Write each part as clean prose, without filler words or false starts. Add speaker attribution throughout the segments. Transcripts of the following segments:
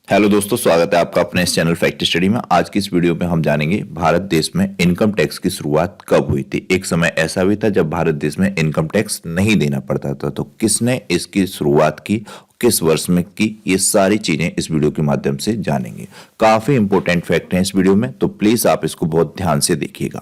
Speaker 1: Hello दोस्तों, स्वागत है आपका अपने इस चैनल फैक्ट स्टडी में। आज की इस वीडियो में हम जानेंगे भारत देश में इनकम टैक्स की शुरुआत कब हुई थी। एक समय ऐसा भी था जब भारत देश में इनकम टैक्स नहीं देना पड़ता था, तो किसने इसकी शुरुआत की, किस वर्ष में की, ये सारी चीजें इस वीडियो के माध्यम से जानेंगे। काफी इंपॉर्टेंट फैक्ट हैं इस वीडियो में, तो प्लीज आप इसको बहुत ध्यान से देखिएगा।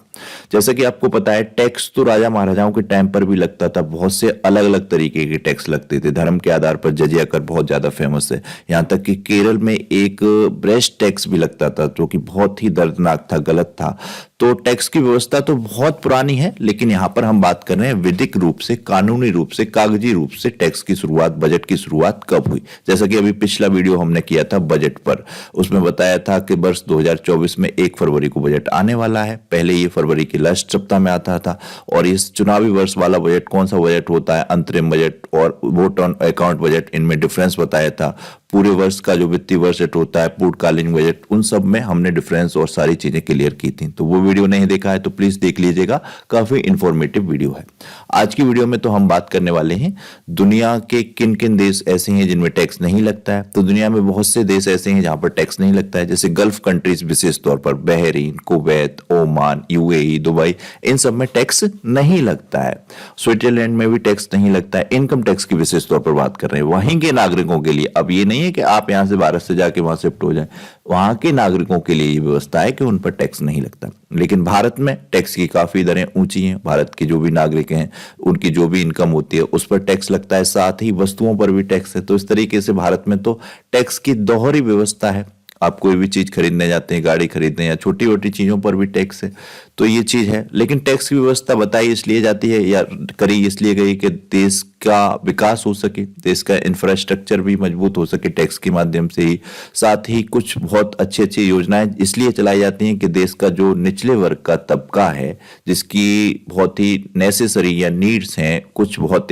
Speaker 1: जैसा कि आपको पता है, टैक्स तो राजा महाराजाओं के टाइम पर भी लगता था। बहुत से अलग अलग तरीके के टैक्स लगते थे। धर्म के आधार पर जजिया कर बहुत ज्यादा फेमस है। यहाँ तक कि केरल में एक ब्रेस्ट टैक्स भी लगता था, जो कि बहुत ही दर्दनाक था, गलत था। तो टैक्स की व्यवस्था तो बहुत पुरानी है, लेकिन यहाँ पर हम बात कर रहे हैं विधिक रूप से, कानूनी रूप से, कागजी रूप से टैक्स की शुरुआत, बजट की शुरुआत कब हुई। जैसा कि अभी पिछला वीडियो हमने किया था बजट पर, उसमें बताया था कि वर्ष 2024 में 1 फरवरी को बजट आने वाला है। पहले ये फरवरी के लास्ट सप्ताह में आता था। और इस चुनावी वर्ष वाला बजट कौन सा बजट होता है, अंतरिम बजट और वोट ऑन अकाउंट बजट, इनमें डिफरेंस बताया था। पूरे वर्ष का जो वित्तीय बजट होता है, पूर्णकालीन बजट, उन सब में हमने डिफरेंस और सारी चीजें क्लियर की थी। तो वो वीडियो नहीं देखा है तो प्लीज देख लीजिएगा, काफी इंफॉर्मेटिव वीडियो है। आज की वीडियो में तो हम बात करने वाले हैं दुनिया के किन किन देश ऐसे हैं जिनमें टैक्स नहीं लगता है। तो दुनिया में बहुत से देश ऐसे हैं जहां पर टैक्स नहीं लगता है, जैसे गल्फ कंट्रीज, विशेष तौर पर Bahrain, Kuwait, Oman, UAE, Dubai, इन सब में टैक्स नहीं लगता है। स्विट्जरलैंड में भी टैक्स नहीं लगता है। इनकम टैक्स की विशेष तौर पर बात कर रहे हैं वहीं के नागरिकों के लिए। अब ये नहीं है कि आप यहां से भारत से जाके वहां शिफ्ट हो जाएं, वहां के नागरिकों के लिए ये व्यवस्था है कि उन पर टैक्स नहीं लगता। लेकिन भारत में टैक्स की काफी दरें ऊंची हैं। भारत के जो भी नागरिक हैं, उनकी जो भी इनकम होती है उस पर टैक्स लगता है, साथ ही वस्तुओं पर भी टैक्स है। तो इस तरीके से भारत में तो टैक्स की दोहरी व्यवस्था है। आप कोई भी चीज खरीदने जाते हैं, गाड़ी खरीदने या छोटी छोटी चीजों पर भी टैक्स है। तो ये चीज है। लेकिन टैक्स की व्यवस्था बताई इसलिए जाती है या करी इसलिए गई कि देश का विकास हो सके, देश का इंफ्रास्ट्रक्चर भी मजबूत हो सके टैक्स के माध्यम से ही। साथ ही कुछ बहुत अच्छी अच्छी योजनाएं इसलिए चलाई जाती हैं कि देश का जो निचले वर्ग का तबका है, जिसकी बहुत ही नेसेसरी या नीड्स हैं, कुछ बहुत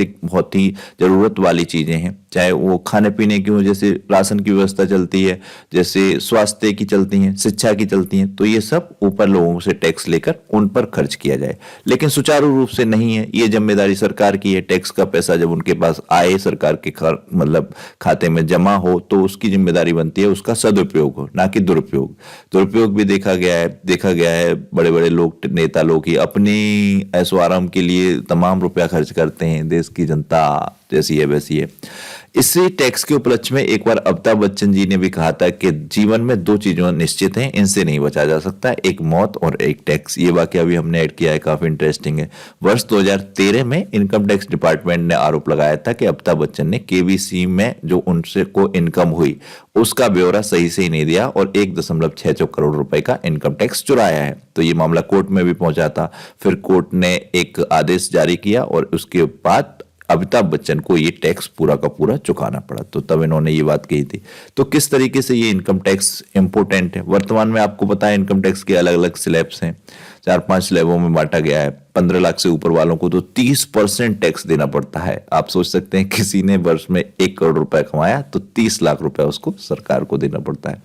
Speaker 1: ही जरूरत वाली चीजें हैं, चाहे वो खाने पीने की हो, जैसे राशन की व्यवस्था चलती है, जैसे स्वास्थ्य की चलती हैं, शिक्षा की चलती हैं, तो ये सब ऊपर लोगों से टैक्स लेकर उन पर खर्च किया जाए। लेकिन सुचारू रूप से नहीं है, ये जिम्मेदारी सरकार की है। टैक्स का पैसा जब उनके पास आए, सरकार के मतलब खाते में जमा हो, तो उसकी जिम्मेदारी बनती है उसका सदुपयोग हो, ना कि दुरुपयोग। दुरुपयोग भी देखा गया है बड़े बड़े लोग, नेता लोग ही अपनी ऐशो आराम के लिए तमाम रुपया खर्च करते हैं। देश की जनता जैसी है वैसी है। इसी टैक्स के उपलक्ष्य में एक बार अमिताभ बच्चन जी ने भी कहा था कि जीवन में 2 चीजों निश्चित हैं, इनसे नहीं बचा जा सकता, एक मौत और एक टैक्स। ये वाकया भी हमने ऐड किया है, काफी इंटरेस्टिंग है। वर्ष 2013 में इनकम टैक्स डिपार्टमेंट ने आरोप लगाया था कि अमिताभ बच्चन ने केवीसी में जो उनसे को इनकम हुई उसका ब्यौरा सही से ही नहीं दिया और 1.64 करोड़ रुपए का इनकम टैक्स चुराया है। तो ये मामला कोर्ट में भी पहुंचा था। फिर कोर्ट ने एक आदेश जारी किया और उसके बाद अमिताभ बच्चन को ये टैक्स पूरा का पूरा चुकाना पड़ा। तो तब इन्होंने ये बात कही थी। तो किस तरीके से ये इनकम टैक्स इंपॉर्टेंट है। वर्तमान में आपको पता है इनकम टैक्स के अलग अलग स्लैब्स हैं, 4-5 स्लैबों में बांटा गया है। 15 लाख से ऊपर वालों को तो 30% टैक्स देना पड़ता है। आप सोच सकते हैं किसी ने वर्ष में 1 करोड़ रुपए कमाया तो 30 लाख रुपए उसको सरकार को देना पड़ता है।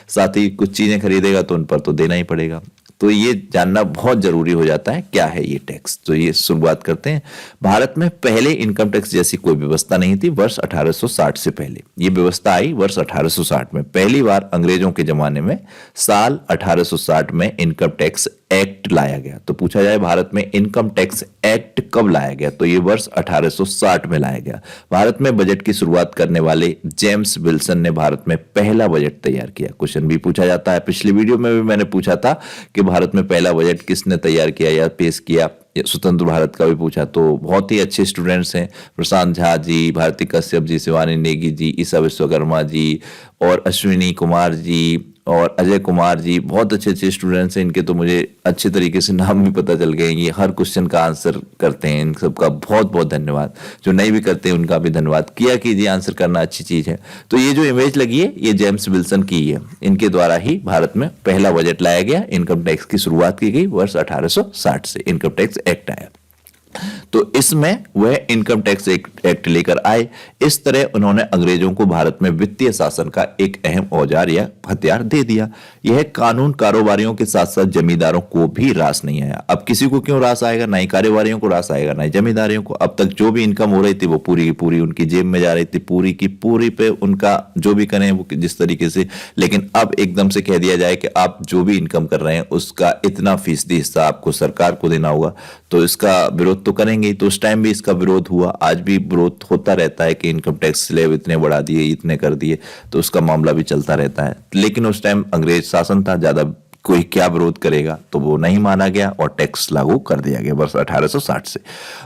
Speaker 1: साथ ही कुछ चीजें खरीदेगा तो उन पर तो देना ही पड़ेगा। तो ये जानना बहुत जरूरी हो जाता है क्या है ये टैक्स। तो ये शुरुआत करते हैं। भारत में पहले इनकम टैक्स जैसी कोई व्यवस्था नहीं थी वर्ष 1860 से पहले। ये व्यवस्था आई वर्ष 1860 में। पहली बार अंग्रेजों के जमाने में साल 1860 में इनकम टैक्स एक्ट लाया गया। तो पूछा जाए भारत में इनकम टैक्स एक्ट कब लाया गया, तो ये वर्ष 1860 में लाया गया। भारत में बजट की शुरुआत करने वाले जेम्स विल्सन ने भारत में पहला बजट तैयार किया। क्वेश्चन भी पूछा जाता है, पिछली वीडियो में भी मैंने पूछा था कि भारत में पहला बजट किसने तैयार किया या पेश किया, स्वतंत्र भारत का भी पूछा। तो बहुत ही अच्छे स्टूडेंट्स हैं, प्रशांत झा जी, भारती कश्यप जी, शिवानी नेगी जी, ईसा विश्वकर्मा जी और अश्विनी कुमार जी और अजय कुमार जी, बहुत अच्छे अच्छे स्टूडेंट्स हैं। इनके तो मुझे अच्छे तरीके से नाम भी पता चल गए। ये हर क्वेश्चन का आंसर करते हैं। इन सबका बहुत बहुत धन्यवाद। जो नहीं भी करते हैं उनका भी धन्यवाद। किया कीजिए, आंसर करना अच्छी चीज है। तो ये जो इमेज लगी है ये जेम्स विल्सन की है। इनके द्वारा ही भारत में पहला बजट लाया गया। इनकम टैक्स की शुरुआत की गई वर्ष 1860 से, इनकम टैक्स एक्ट आया। तो इसमें वह इनकम टैक्स एक्ट लेकर आए। इस तरह उन्होंने अंग्रेजों को भारत में वित्तीय शासन का एक अहम औजार या हथियार दे दिया। यह कानून कारोबारियों के साथ साथ जमींदारों को भी रास नहीं आया। अब किसी को क्यों रास आएगा? ना ही कारोबारियों को रास आएगा, ना ही जमींदारियों को। अब तक जो भी इनकम हो रही थी वो पूरी की पूरी उनकी जेब में जा रही थी, पूरी की पूरी पे उनका जो भी करें वो जिस तरीके से। लेकिन अब एकदम से कह दिया जाए कि आप जो भी इनकम कर रहे हैं उसका इतना फीसदी हिस्सा आपको सरकार को देना होगा, तो इसका विरोध तो करेंगे ही। तो उस टाइम भी इसका विरोध हुआ, आज भी विरोध होता रहता है कि इनकम टैक्स स्लैब इतने बढ़ा दिए, इतने कर दिए, तो उसका मामला भी चलता रहता है। लेकिन उस टाइम अंग्रेज शासन था, ज्यादा कोई क्या विरोध करेगा, तो वो नहीं माना गया और टैक्स लागू कर दिया गया वर्ष 1860 से।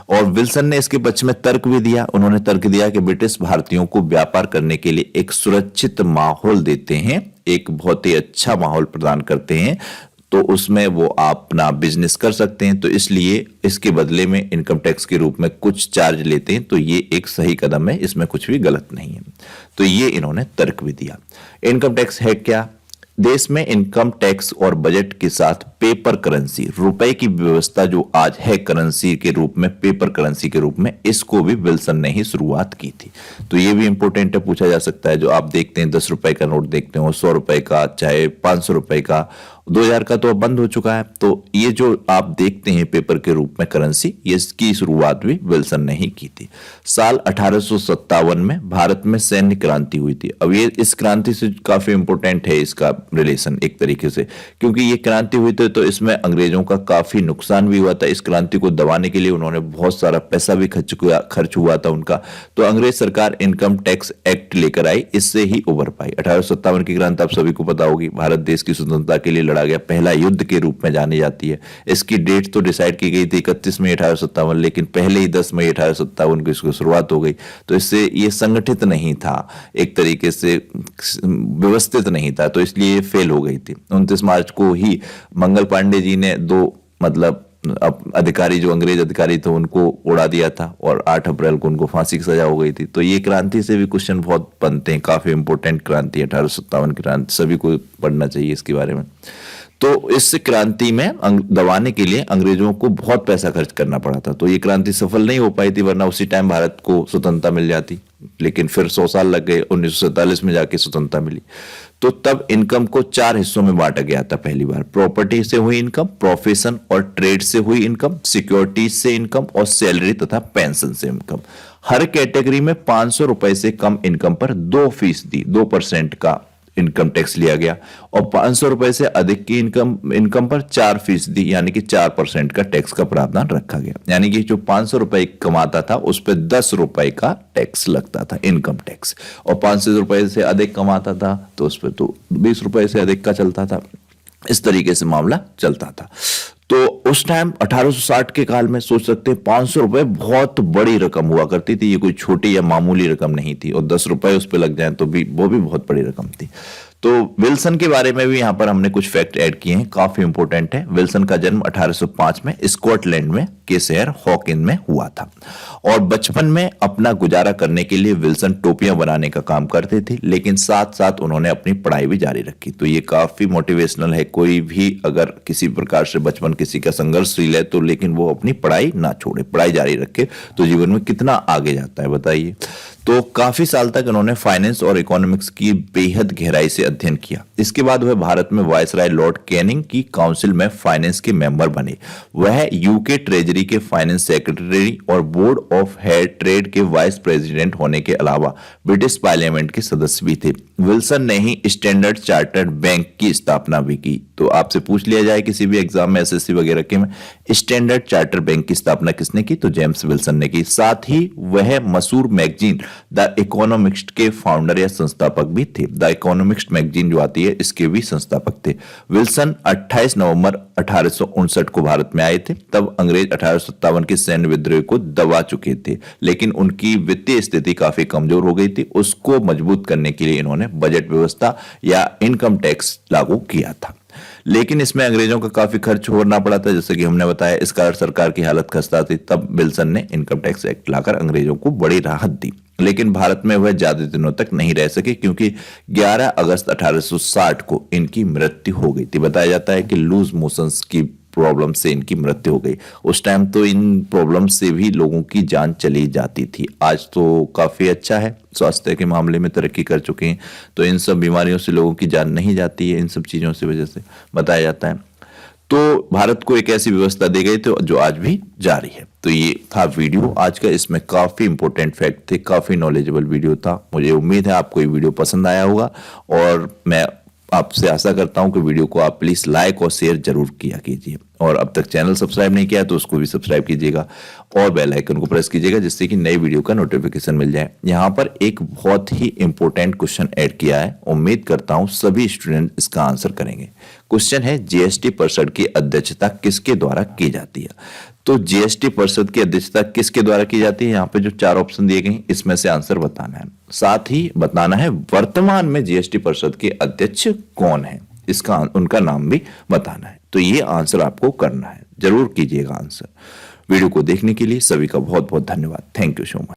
Speaker 1: और विल्सन ने इसके पक्ष में तर्क भी दिया। उन्होंने तर्क दिया कि ब्रिटिश भारतीयों को व्यापार करने के लिए एक सुरक्षित माहौल देते हैं, एक बहुत ही अच्छा माहौल प्रदान करते हैं, तो उसमें वो अपना बिजनेस कर सकते हैं। तो इसलिए इसके बदले में इनकम टैक्स के रूप में कुछ चार्ज लेते हैं, तो ये एक सही कदम है, इसमें कुछ भी गलत नहीं है। तो ये इन्होंने तर्क भी दिया। इनकम टैक्स है क्या? देश में इनकम टैक्स और बजट के साथ पेपर करेंसी, रुपए की व्यवस्था जो आज है करेंसी के रूप में, पेपर करेंसी के रूप में, इसको भी विल्सन ने ही शुरुआत की थी। तो ये भी इंपॉर्टेंट है, पूछा जा सकता है। जो आप देखते हैं 10 रुपए का नोट देखते हो, 100 रुपए का, चाहे 500 रुपए का, 2000 का तो अब बंद हो चुका है। तो ये जो आप देखते हैं पेपर के रूप में करेंसी, इसकी शुरुआत भी विल्सन ने ही की थी। साल 1857 में भारत में सैन्य क्रांति हुई थी। अब ये इस क्रांति से काफी इंपॉर्टेंट है इसका रिलेशन एक तरीके से, क्योंकि ये क्रांति हुई थी तो इसमें अंग्रेजों का काफी नुकसान भी हुआ था। इस क्रांति को दबाने के लिए उन्होंने बहुत सारा पैसा भी खर्च हुआ था उनका। तो अंग्रेज सरकार इनकम टैक्स एक्ट लेकर आई, इससे ही उभर पाई। 1857 की क्रांति आप सभी को पता होगी, भारत देश की स्वतंत्रता के लिए लड़ा गया पहला युद्ध के रूप में जानी जाती है। इसकी डेट तो डिसाइड की गई थी 31 मई 1857, लेकिन पहले ही 10 मई 1857 को इसको शुरुआत हो गई। तो इससे ये संगठित नहीं था, एक तरीके से व्यवस्थित नहीं था, तो इसलिए फेल हो गई थी। 29 मार्च को ही मंगल पांडे जी ने दो अब अधिकारी, जो अंग्रेज अधिकारी थे, उनको उड़ा दिया था और 8 अप्रैल को उनको फांसी की सजा हो गई थी। तो ये क्रांति से भी क्वेश्चन बहुत बनते हैं, काफी इंपॉर्टेंट क्रांति 1857 की क्रांति, सभी को पढ़ना चाहिए इसके बारे में। तो इस क्रांति में दबाने के लिए अंग्रेजों को बहुत पैसा खर्च करना पड़ा था। तो ये क्रांति सफल नहीं हो पाई थी, वरना उसी टाइम भारत को स्वतंत्रता मिल जाती। लेकिन फिर 100 साल लग गए, 1947 में जाके स्वतंत्रता मिली। तो तब इनकम को 4 हिस्सों में बांटा गया था पहली बार। प्रॉपर्टी से हुई इनकम, प्रोफेशन और ट्रेड से हुई इनकम, सिक्योरिटीज से इनकम और सैलरी तथा पेंशन से इनकम। हर कैटेगरी में 500 रुपए से कम इनकम पर 2% का इनकम टैक्स लिया गया और 500 रुपए से अधिक की इनकम पर 4% यानी कि 4% का टैक्स का प्रावधान रखा गया। यानी कि जो 500 रुपए कमाता था उस पर 10 रुपए का टैक्स लगता था, इनकम टैक्स, और 500 रुपए से अधिक कमाता था तो उस पर तो 20 रुपए से अधिक का चलता था। इस तरीके से मामला चलता था। तो उस टाइम 1860 के काल में सोच सकते हैं 500 रुपए बहुत बड़ी रकम हुआ करती थी, ये कोई छोटी या मामूली रकम नहीं थी, और 10 रुपए उस पर लग जाए तो भी वो भी बहुत बड़ी रकम थी। तो विल्सन के बारे में भी यहां पर हमने कुछ फैक्ट ऐड किए हैं, काफी इंपॉर्टेंट है। विल्सन का जन्म 1805 में स्कॉटलैंड में के शहर हॉकिन में हुआ था और बचपन में अपना गुजारा करने के लिए विल्सन टोपियां बनाने का काम करते थे, लेकिन साथ साथ उन्होंने अपनी पढ़ाई भी जारी रखी। तो ये काफी मोटिवेशनल है, कोई भी अगर किसी प्रकार से बचपन किसी का संघर्षशील है तो लेकिन वो अपनी पढ़ाई ना छोड़े, पढ़ाई जारी रखे तो जीवन में कितना आगे जाता है बताइए। तो काफी साल तक उन्होंने फाइनेंस और इकोनॉमिक्स की बेहद गहराई से अध्ययन किया। इसके बाद वह भारत में वायसराय लॉर्ड कैनिंग की काउंसिल में फाइनेंस के मेंबर बने। वह यूके ट्रेजरी के फाइनेंस सेक्रेटरी और बोर्ड ऑफ हेड ट्रेड के वाइस प्रेसिडेंट होने के अलावा ब्रिटिश पार्लियामेंट के सदस्य भी थे। विल्सन ने ही स्टैंडर्ड चार्टर्ड बैंक की स्थापना भी की। तो आपसे पूछ लिया जाए किसी भी एग्जाम में, एसएससी वगैरह के में, स्टैंडर्ड चार्टर्ड बैंक की स्थापना किसने की? तो जेम्स विल्सन ने की। साथ ही वह मशहूर मैगजीन द इकोनॉमिस्ट के फाउंडर या संस्थापक भी थे। द इकोनॉमिस्ट मैगजीन जो आती है इसके भी संस्थापक थे। विल्सन 28 नवंबर 1859 को भारत में आए थे। तब अंग्रेज 1857 के सैन्य विद्रोह को दबा चुके थे, लेकिन उनकी वित्तीय स्थिति काफी कमजोर हो गई थी। उसको मजबूत करने के लिए इन्होंने बजट व्यवस्था या इनकम टैक्स लागू किया था, लेकिन इसमें अंग्रेजों का काफी खर्च होना पड़ा था, जैसे कि हमने बताया। इस कारण सरकार की हालत खस्ता थी। तब विल्सन ने इनकम टैक्स एक्ट लाकर अंग्रेजों को बड़ी राहत दी, लेकिन भारत में वह ज्यादा दिनों तक नहीं रह सके क्योंकि 11 अगस्त 1860 को इनकी मृत्यु हो गई थी। बताया जाता है कि लूज मोशंस की प्रॉब्लम से इनकी मृत्यु हो गई। उस टाइम तो इन प्रॉब्लम से भी लोगों की जान चली जाती थी। आज तो काफ़ी अच्छा है, स्वास्थ्य के मामले में तरक्की कर चुके हैं, तो इन सब बीमारियों से लोगों की जान नहीं जाती है, इन सब चीज़ों से वजह से बताया जाता है। तो भारत को एक ऐसी व्यवस्था दी गई थी जो आज भी जारी है। तो ये था वीडियो आज का, इसमें काफ़ी इंपॉर्टेंट फैक्ट थे, काफ़ी नॉलेजेबल वीडियो था। मुझे उम्मीद है आपको ये वीडियो पसंद आया होगा, और मैं आपसे आशा करता हूं कि वीडियो को आप प्लीज़ लाइक और शेयर जरूर किया कीजिए, और अब तक चैनल सब्सक्राइब नहीं किया तो उसको भी सब्सक्राइब कीजिएगा और बेल आइकन को प्रेस कीजिएगा, जिससे कि नई वीडियो का नोटिफिकेशन मिल जाए। यहाँ पर एक बहुत ही इंपॉर्टेंट क्वेश्चन ऐड किया है, उम्मीद करता हूँ सभी स्टूडेंट इसका आंसर करेंगे। क्वेश्चन है, जीएसटी परिषद की अध्यक्षता किसके द्वारा की जाती है? तो जीएसटी परिषद की अध्यक्षता किसके द्वारा की जाती है? यहाँ पे जो 4 ऑप्शन दिए गए इसमें से आंसर बताना है, साथ ही बताना है वर्तमान में जीएसटी परिषद के अध्यक्ष कौन है, इसका उनका नाम भी बताना है। तो ये आंसर आपको करना है, जरूर कीजिएगा आंसर। वीडियो को देखने के लिए सभी का बहुत बहुत धन्यवाद। Thank you so much.